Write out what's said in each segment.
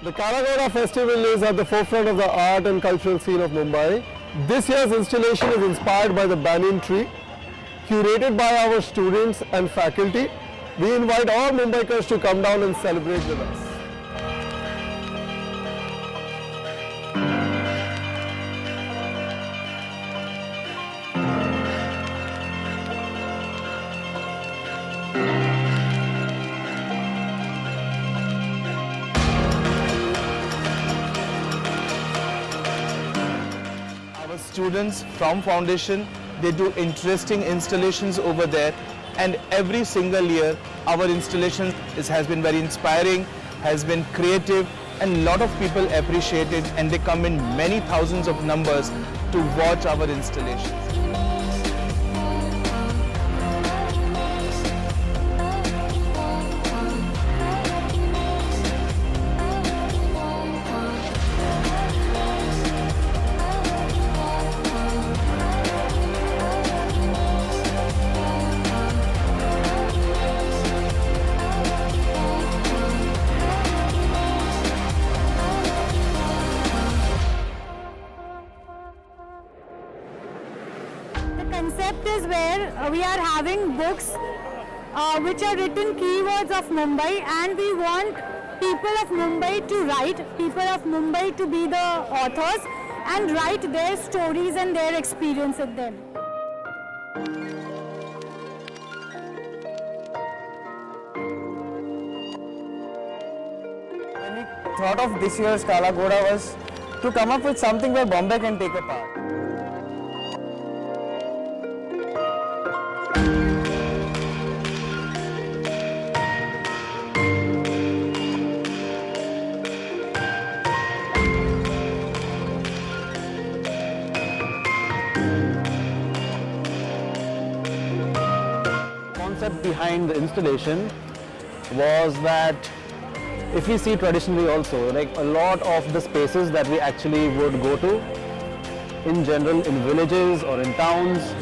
The Kalaghoda festival is at the forefront of the art and cultural scene of Mumbai. This year's installation is inspired by the banyan tree, curated by our students and faculty. We invite all Mumbaikars to come down and celebrate with us. Our students from Foundation, they do interesting installations over there, and every single year our installation has been very inspiring, has been creative, and a lot of people appreciate it, and they come in many thousands of numbers to watch our installations. The concept is where we are having books which are written keywords of Mumbai, and we want people of Mumbai to write, people of Mumbai to be the authors and write their stories and their experience with them. When we thought of this year's Kalaghoda was to come up with something where Bombay can take a part. The concept behind the installation was that if we see traditionally also, like a lot of the spaces that we actually would go to in general in villages or in towns,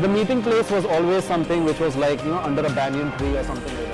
the meeting place was always something which was like, under a banyan tree or something like that.